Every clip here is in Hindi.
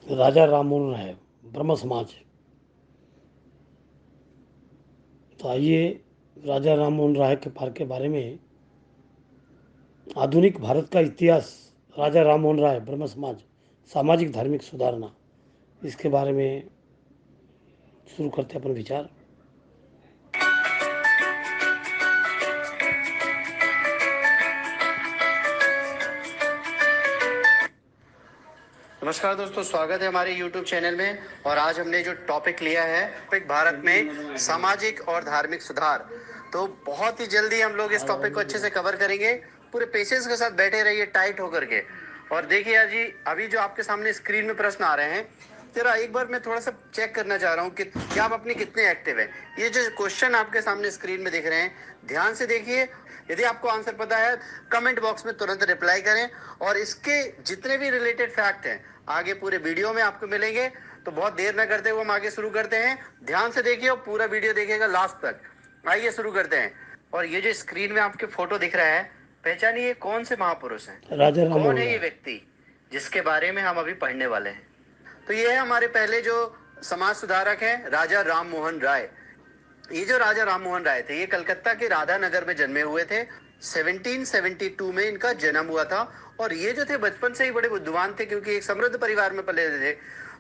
राजा राममोहन राय, ब्रह्म समाज। तो आइए राजा राममोहन राय के बारे में, आधुनिक भारत का इतिहास, राजा राममोहन राय, ब्रह्म समाज, सामाजिक धार्मिक सुधारना, इसके बारे में शुरू करते हैं अपन विचार। नमस्कार दोस्तों, स्वागत है हमारे YouTube चैनल में। और आज हमने जो टॉपिक लिया है, टॉपिक भारत में सामाजिक और धार्मिक सुधार। तो बहुत ही जल्दी हम लोग इस टॉपिक को अच्छे से कवर करेंगे। पूरे पेशेंस के साथ बैठे रहिए, टाइट होकर के। और देखिए यार जी, अभी जो आपके सामने स्क्रीन में प्रश्न आ रहे हैं, जरा एक बार मैं थोड़ा सा चेक करना चाह रहा हूँ कि आप अपनी कितने एक्टिव है। ये जो क्वेश्चन आपके सामने स्क्रीन में दिख रहे हैं, ध्यान से देखिए। यदि आपको आंसर पता है, कमेंट बॉक्स में तुरंत रिप्लाई करें। और इसके जितने भी रिलेटेड फैक्ट हैं आगे पूरे वीडियो में आपको मिलेंगे। तो बहुत देर न करते हुए हम आगे शुरू करते हैं। ध्यान से देखिए और पूरा वीडियो देखिएगा लास्ट तक। आइए शुरू करते हैं। और ये जो स्क्रीन में आपके फोटो दिख रहा है, पहचानिए कौन से महापुरुष हैं, राजा कौन राममोहन है ये राय। व्यक्ति जिसके बारे में हम अभी पढ़ने वाले हैं। तो ये है हमारे पहले जो समाज सुधारक हैं, राजा राम मोहन राय। ये जो राजा राम मोहन राय थे, ये कलकत्ता के राधा नगर में जन्मे हुए थे। 1772 में इनका जन्म हुआ था। और ये जो थे बचपन से ही बड़े बुद्धिमान थे, क्योंकि एक समृद्ध परिवार में पले थे।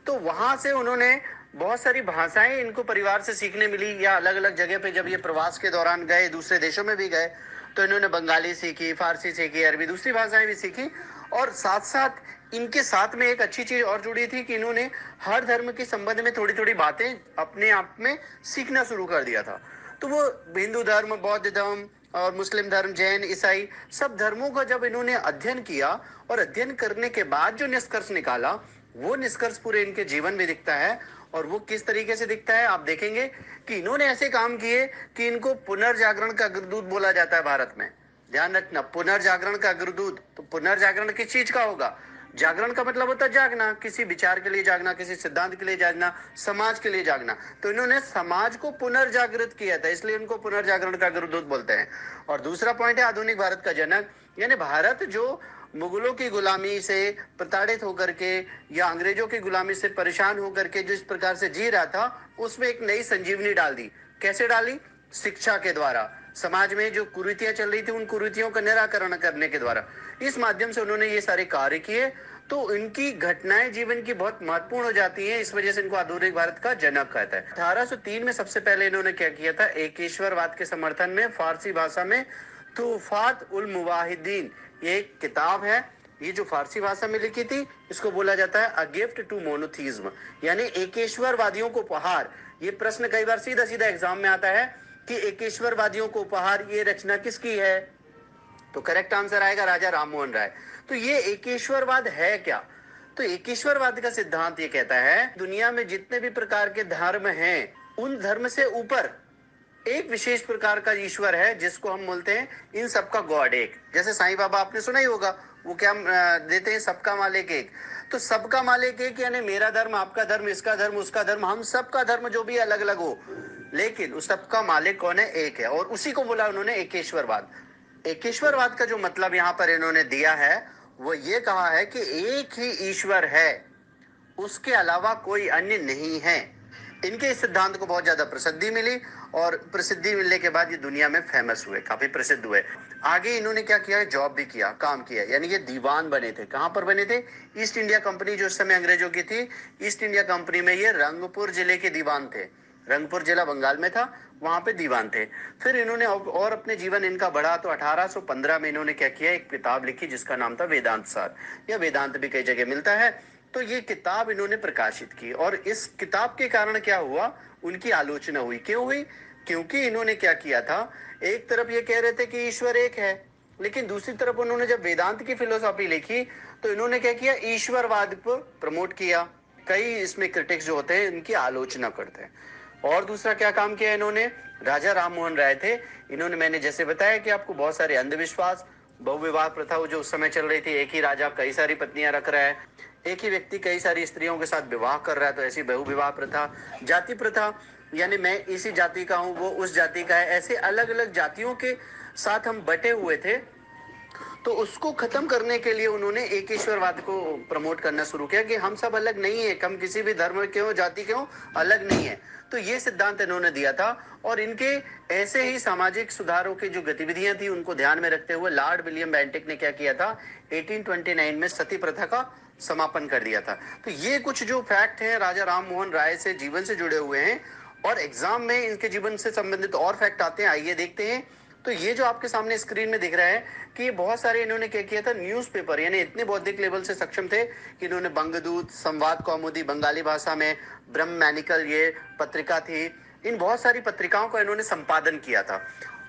तो वहां से उन्होंने बहुत सारी भाषाएं इनको परिवार से सीखने मिली, या अलग अलग जगह पे जब ये प्रवास के दौरान गए, दूसरे देशों में भी गए, तो इन्होंने बंगाली सीखी, फारसी सीखी, अरबी, दूसरी भाषाएं भी सीखी। और साथ साथ इनके साथ में एक अच्छी चीज और जुड़ी थी कि इन्होंने हर धर्म के संबंध में थोड़ी थोड़ी बातें अपने आप में सीखना शुरू कर दिया था। तो वो हिंदू धर्म, बौद्ध धर्म और मुस्लिम धर्म, जैन, ईसाई, सब धर्मों का जब इन्होंने अध्ययन किया, और अध्ययन करने के बाद जो निष्कर्ष निकाला, वो निष्कर्ष पूरे इनके जीवन में दिखता है। और वो किस तरीके से दिखता है आप देखेंगे कि इन्होंने ऐसे काम किए कि इनको पुनर्जागरण का अग्रदूत बोला जाता है भारत में। ध्यान रखना, पुनर्जागरण का अग्रदूत। तो पुनर्जागरण किस चीज का होगा? जागरण का मतलब होता है जागना, किसी विचार के लिए जागना, किसी सिद्धांत के लिए जागना, समाज के लिए जागना। तो इन्होंने समाज को पुनर्जागृत किया था, इसलिए इनको पुनर्जागरण का गुरुदूत बोलते हैं। और दूसरा पॉइंट है आधुनिक भारत का जनक। यानी भारत जो मुगलों की गुलामी से प्रताड़ित होकर के, या अंग्रेजों की गुलामी से परेशान होकर के जिस प्रकार से जी रहा था, उसमें एक नई संजीवनी डाल दी। कैसे डाली? शिक्षा के द्वारा। समाज में जो कुरीतियां चल रही थी, उन कुरीतियों का निराकरण करने के द्वारा, इस माध्यम से उन्होंने ये सारे कार्य किए। तो इनकी घटनाएं जीवन की बहुत महत्वपूर्ण हो जाती हैं, इस वजह से इनको आधुनिक भारत का जनक कहता है। 1803 में सबसे पहले इन्होंने क्या किया था? एकेश्वरवाद के समर्थन में फारसी भाषा में तूफात उल मुवाहिदीन, ये एक किताब है। ये जो फारसी भाषा में लिखी थी, इसको बोला जाता है अ गिफ्ट टू मोनोथीज्म, यानी एकेश्वरवादियों को उपहार। ये प्रश्न कई बार सीधा सीधा एग्जाम में आता है कि एकेश्वरवादियों को उपहार, ये रचना किसकी है? तो करेक्ट आंसर आएगा राजा राममोहन राय। तो ये एकेश्वरवाद है क्या? तो एकेश्वरवाद का सिद्धांत ये कहता है, दुनिया में जितने भी प्रकार के धर्म हैं, उन धर्म से ऊपर एक विशेष प्रकार का ईश्वर है, जिसको हम बोलते हैं इन सबका गॉड एक। जैसे साईं बाबा आपने सुना ही होगा, वो क्या देते हैं? सबका मालिक एक। तो सबका मालिक एक, यानी मेरा धर्म, आपका धर्म, इसका धर्म, उसका धर्म, हम सबका धर्म जो भी अलग अलग हो, लेकिन उस सबका मालिक कौन है? एक है। और उसी को बोला उन्होंने एकेश्वरवाद। एकेश्वरवाद का जो मतलब यहां पर इन्होंने दिया है, वो ये कहा है कि एक ही ईश्वर है, उसके अलावा कोई अन्य नहीं है। इनके इस सिद्धांत को बहुत ज्यादा प्रसिद्धि मिली, और प्रसिद्धि मिलने के बाद ये दुनिया में फेमस हुए, काफी प्रसिद्ध हुए। आगे इन्होंने क्या किया? जॉब भी किया, काम किया, यानी ये दीवान बने थे। कहां पर बने थे? ईस्ट इंडिया कंपनी जो उस समय अंग्रेजों की थी, ईस्ट इंडिया कंपनी में ये रंगपुर जिले के दीवान थे। रंगपुर जिला बंगाल में था, वहां पे दीवान थे। फिर इन्होंने और अपने जीवन इनका बढ़ा, तो 1815 में इन्होंने क्या किया? एक किताब लिखी जिसका नाम था वेदांत सार, या वेदांत भी कई जगह मिलता है। तो ये किताब इन्होंने प्रकाशित की, और इस किताब के कारण क्या हुआ? उनकी आलोचना हुई। क्यों हुई? क्योंकि इन्होंने क्या किया था? एक तरफ ये कह रहे थे कि ईश्वर एक है, लेकिन दूसरी तरफ उन्होंने जब वेदांत की फिलोसॉफी लिखी, तो इन्होंने क्या किया? ईश्वरवाद को प्रमोट किया। कई इसमें क्रिटिक्स जो होते हैं, इनकी आलोचना करते हैं। और दूसरा क्या काम किया इन्होंने? राजा राममोहन राय थे, इन्होंने, मैंने जैसे बताया कि आपको, बहुत सारे अंधविश्वास, बहुविवाह प्रथा वो जो उस समय चल रही थी, एक ही राजा कई सारी पत्नियां रख रहा है, एक ही व्यक्ति कई सारी स्त्रियों के साथ विवाह कर रहा है, तो ऐसी बहुविवाह प्रथा, जाति प्रथा, यानी मैं इसी जाति का हूं, वो उस जाति का है, ऐसे अलग अलग जातियों के साथ हम बटे हुए थे। तो उसको खत्म करने के लिए उन्होंने एकेश्वरवाद को प्रमोट करना शुरू किया कि हम सब अलग नहीं है, हम किसी भी धर्म के हो, जाति के हो, अलग नहीं है। तो ये सिद्धांत इन्होंने दिया था। और इनके ऐसे ही सामाजिक सुधारों की जो गतिविधियां थी उनको ध्यान में रखते हुए लॉर्ड विलियम बेंटिक ने क्या किया था, 1829 में सती प्रथा का समापन कर दिया था। तो ये कुछ जो फैक्ट हैं राजा राम मोहन राय से जीवन से जुड़े हुए हैं, और एग्जाम में इनके जीवन से संबंधित और फैक्ट आते हैं, आइए देखते हैं। तो ये जो आपके सामने स्क्रीन में दिख रहा है कि बहुत सारे इन्होंने क्या किया था, न्यूज़पेपर, यानी इतने बौद्धिक लेवल से सक्षम थे कि इन्होंने बंगदूत, संवाद कौमुदी बंगाली भाषा में, ब्रह्म मैनिकल ये पत्रिका थी, इन बहुत सारी पत्रिकाओं का इन्होंने संपादन किया था।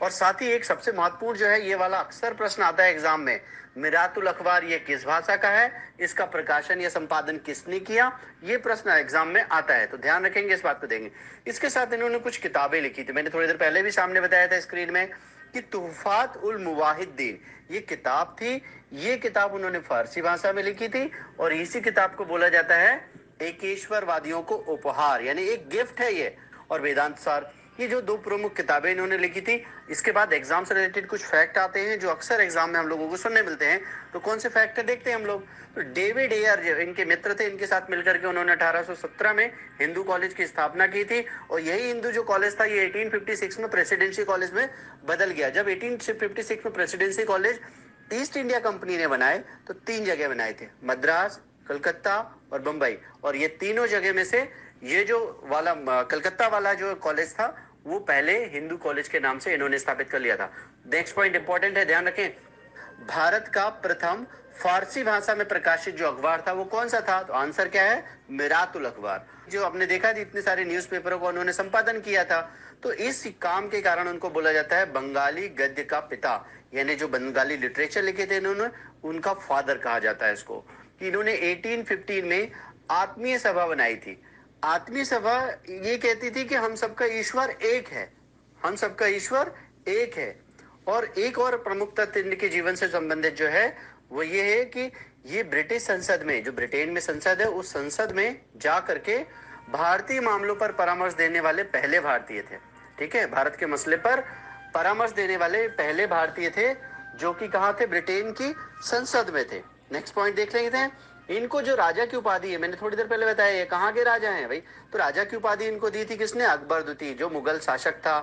और साथ ही एक सबसे महत्वपूर्ण जो है, ये वाला अक्सर प्रश्न आता है एग्जाम में, मिरातुल अखबार ये किस भाषा का है, इसका प्रकाशन या संपादन किसने किया, ये प्रश्न एग्जाम में आता है, तो ध्यान रखेंगे, इस बात को देंगे। इसके साथ इन्होंने कुछ किताबें लिखी थी, मैंने थोड़ी देर पहले भी सामने बताया था स्क्रीन में कि तुहफात उल मुवाहिद्दीन ये किताब थी। ये किताब उन्होंने फारसी भाषा में लिखी थी, और इसी किताब को बोला जाता है एकेश्वरवादियों को उपहार, यानी एक गिफ्ट है ये। और वेदांत सार, ये जो दो प्रमुख किताबें इन्होंने लिखी थी। इसके बाद एग्जाम से रिलेटेड कुछ फैक्ट आते हैं जो अक्सर एग्जाम में हम लोगों को सुनने मिलते हैं। तो कौन से फैक्ट है देखते हैं हम लोग। तो डेविड एयर जो इनके मित्र थे, इनके साथ मिलकर के उन्होंने 1817 में हिंदू कॉलेज की स्थापना की थी। और यही हिंदू जो कॉलेज था ये 1856 में प्रेसिडेंसी कॉलेज में बदल गया। जब 1856 में presidency college east India company ने बनाए तो 3 जगह बनाए थे, मद्रास, कलकत्ता और बंबई। और ये तीनों जगह में से ये जो वाला कलकत्ता वाला जो कॉलेज था वो पहले हिंदू कॉलेज के नाम से इन्होंने स्थापित कर लिया था। नेक्स्ट पॉइंट इंपॉर्टेंट है, ध्यान रखें। भारत का प्रथम फारसी भाषा में प्रकाशित जो अखबार था वो कौन सा था, तो आंसर क्या है, मिरातुल अखबार। जो आपने देखा थी इतने सारे न्यूज़पेपरों को उन्होंने संपादन किया था। तो इस काम के कारण उनको बोला जाता है बंगाली गद्य का पिता, यानी जो बंगाली लिटरेचर लिखे थे इन्होंने, उनका फादर कहा जाता है इसको। कि इन्होंने 1815 में आत्मीय सभा बनाई थी। आत्मीय सभा ये कहती थी कि हम सबका ईश्वर एक है, हम सबका ईश्वर एक है। और एक और प्रमुख तथ्य इनके जीवन से संबंधित जो है वो ये है कि ये ब्रिटिश संसद में, जो ब्रिटेन में संसद है, उस संसद में जा करके भारतीय मामलों पर परामर्श देने वाले पहले भारतीय थे। ठीक है, भारत के मसले पर परामर्श देने वाले पहले भारतीय थे, जो कि कहाँ थे, ब्रिटेन की संसद में थे। नेक्स्ट पॉइंट देख लेते हैं। इनको जो राजा की उपाधि है, मैंने थोड़ी देर पहले बताया ये कहाँ के राजा हैं भाई, तो राजा की उपाधि इनको दी थी किसने, अकबर द्वितीय, जो मुगल शासक था।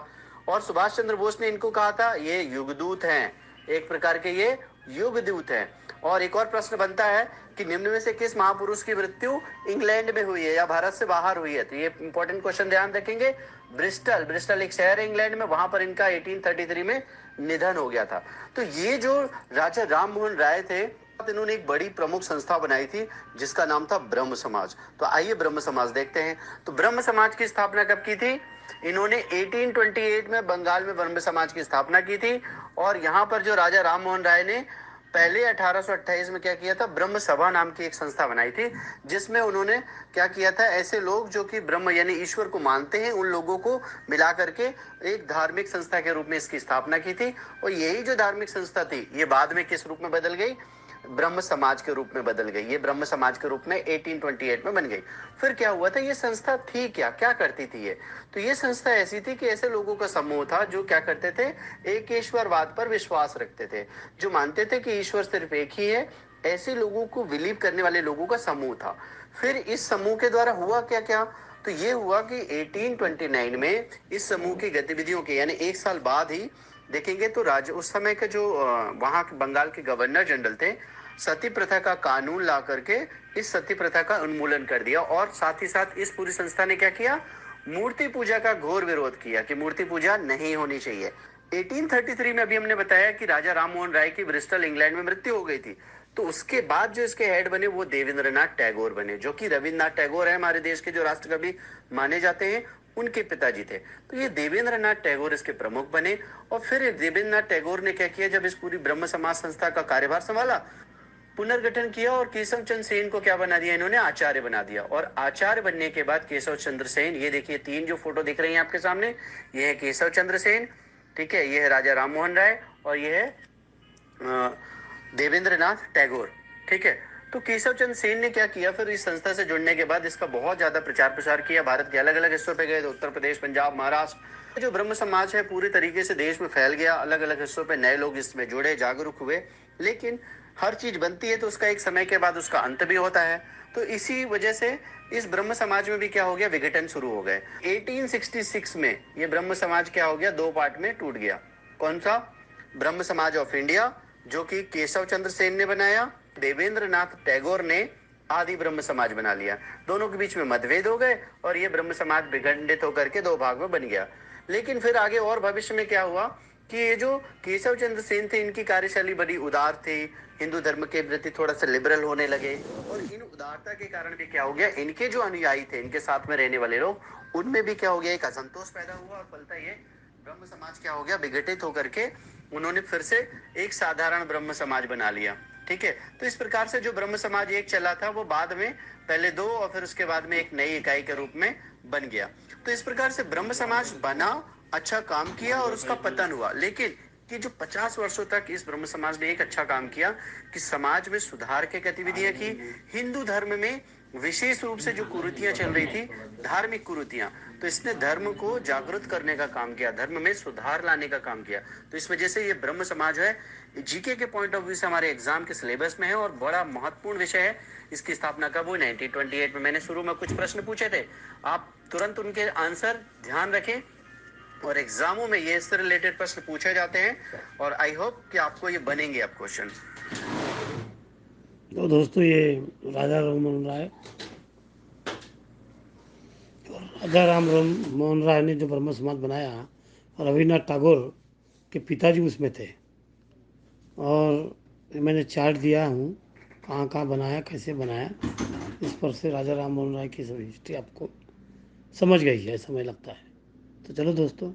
और सुभाष चंद्र बोस ने इनको कहा था ये युगदूत हैं, एक प्रकार के ये युगदूत हैं। और एक और प्रश्न बनता है कि निम्न में से किस महापुरुष की मृत्यु इंग्लैंड में हुई है या भारत से बाहर हुई है, तो ये इंपॉर्टेंट क्वेश्चन ध्यान रखेंगे। ब्रिस्टल, ब्रिस्टल एक शहर है इंग्लैंड में, वहां पर इनका 1833 में निधन हो गया था। तो ये जो राजा राम मोहन राय थे, इन्होंने एक बड़ी प्रमुख संस्था बनाई थी जिसका नाम था ब्रह्म समाज। तो आइए ब्रह्म समाज देखते हैं। तो ब्रह्म समाज की स्थापना कब की थी, इन्होंने 1828 में बंगाल में ब्रह्म समाज की स्थापना की थी। और यहाँ पर जो राजा राम मोहन राय ने पहले 1828 में क्या किया था, ब्रह्म सभा नाम की एक संस्था बनाई थी, जिसमें उन्होंने क्या किया था, ऐसे लोग जो कि ब्रह्म यानी ईश्वर को मानते हैं उन लोगों को मिला करके एक धार्मिक संस्था के रूप में इसकी स्थापना की थी। और यही जो धार्मिक संस्था थी ये बाद में किस रूप में बदल गई, ब्रह्म समाज के रूप में बदल गई। ये ब्रह्म समाज के रूप में 1828 में बन गई। फिर क्या हुआ था, ये संस्था थी क्या, क्या करती थी ये, तो ये संस्था ऐसी थी कि ऐसे लोगों का समूह था जो क्या करते थे, एकेश्वरवाद पर विश्वास रखते थे, जो मानते थे कि ईश्वर सिर्फ एक ही है। ऐसे लोगों को बिलीव करने वाले लोगों का समूह था। फिर इस समूह के द्वारा हुआ क्या क्या, तो ये हुआ कि 1829 में इस समूह की गतिविधियों के यानी एक साल बाद ही देखेंगे तो उस समय के जो वहां के बंगाल के गवर्नर जनरल थे, सती प्रथा का कानून ला करके इस सती प्रथा का उन्मूलन कर दिया। और साथ ही साथ इस पूरी संस्था ने क्या किया, मूर्ति पूजा का घोर विरोध किया कि मूर्ति पूजा नहीं होनी चाहिए। 1833 में अभी हमने बताया कि राजा राममोहन राय की ब्रिस्टल इंग्लैंड में मृत्यु हो गई थी। तो उसके बाद जो इसके हेड बने वो देवेंद्रनाथ टैगोर बने, जो कि रविन्द्रनाथ टैगोर है हमारे देश के जो राष्ट्रकवि माने जाते हैं, उनके पिताजी थे। तो ये देवेंद्रनाथ टैगोर इसके प्रमुख बने। और फिर देवेंद्रनाथ टैगोर ने क्या किया, जब इस पूरी ब्रह्म समाज संस्था का कार्यभार संभाला, पुनर्गठन किया और केशव चंद्र सेन को क्या बना दिया, इन्होंने आचार्य बना दिया। और आचार्य बनने के बाद केशव चंद्र सेन, ये देखिए तीन जो फोटो दिख रही हैं आपके सामने, ये है केशव चंद्र सेन, ठीक है, ये है राजा राममोहन राय, और ये है देवेंद्रनाथ टैगोर। ठीक है, तो केशव चंद्र सेन ने क्या किया, फिर इस संस्था से जुड़ने के बाद इसका बहुत ज्यादा प्रचार प्रसार किया, भारत के अलग अलग हिस्सों पे गए, तो उत्तर प्रदेश, पंजाब, महाराष्ट्र। जो ब्रह्म समाज है पूरी तरीके से देश में फैल गया, अलग अलग हिस्सों पे नए लोग इसमें जुड़े, जागरूक हुए। लेकिन हर चीज बनती है तो उसका एक समय के बाद उसका अंत भी होता है। तो इसी वजह से इस ब्रह्म समाज में भी क्या हो गया, विघटन शुरू हो गए। 1866 में ये ब्रह्म समाज क्या हो गया, दो पार्ट में टूट गया। कौन सा? ब्रह्म समाज ऑफ इंडिया, जो कि केशव चंद्र सेन ने बनाया, देवेंद्र नाथ टैगोर ने आदि ब्रह्म समाज बना लिया। दोनों के बीच में मतभेद हो गए और ये ब्रह्म समाज विखंडित होकर के दो भाग में बन गया। लेकिन फिर आगे और भविष्य में क्या हुआ कि ये जो केशव चंद्र सेन थे, इनकी कार्यशैली बड़ी उदार थी, हिंदू धर्म के प्रति थोड़ा सा लिबरल होने लगे। और इन उदारता के कारण भी क्या हो गया, इनके जो अनुयायी थे, इनके साथ में रहने वाले लोग, उनमें भी क्या हो गया, एक असंतोष पैदा हुआ और फलता ये ब्रह्म समाज क्या हो गया, विघटित होकर के उन्होंने फिर से एक साधारण ब्रह्म समाज बना लिया। ठीक है। तो इस प्रकार से जो ब्रह्म समाज एक चला था वो बाद में पहले दो और फिर उसके बाद में एक नई इकाई के रूप में बन गया। तो इस प्रकार से ब्रह्म समाज बना, अच्छा काम किया और उसका पतन हुआ। लेकिन कि जो 50 वर्षों तक इस ब्रह्म समाज ने एक अच्छा काम किया कि समाज में सुधार की गतिविधियां की। हिंदू धर्म में विशेष रूप से जो कुरीतियां चल रही थी, धार्मिक कुरीतियां, तो इसने धर्म को जागृत करने का काम किया, धर्म में सुधार लाने का काम किया। तो इस वजह से ये ब्रह्म समाज है, जीके के पॉइंट ऑफ व्यू से हमारे एग्जाम के सिलेबस में है और बड़ा महत्वपूर्ण विषय है। इसकी स्थापना कब हुई? 1928 में। मैंने शुरू में कुछ प्रश्न पूछे थे, आप तुरंत उनके आंसर ध्यान रखें और एग्जामों में ये इससे रिलेटेड प्रश्न पूछे जाते हैं और आई होप कि आपको ये बनेंगे अब क्वेश्चन। तो दोस्तों, ये राजा राम मोहन राय राजा राम मोहन राय ने जो ब्रह्म समाज बनाया, रविन्द्रनाथ टैगोर के पिताजी उसमें थे। और मैंने चार्ट दिया हूँ कहाँ कहाँ बनाया, कैसे बनाया। इस पर से राजा राम मोहन राय की सब हिस्ट्री आपको समझ गई है, समय लगता है। तो चलो दोस्तों,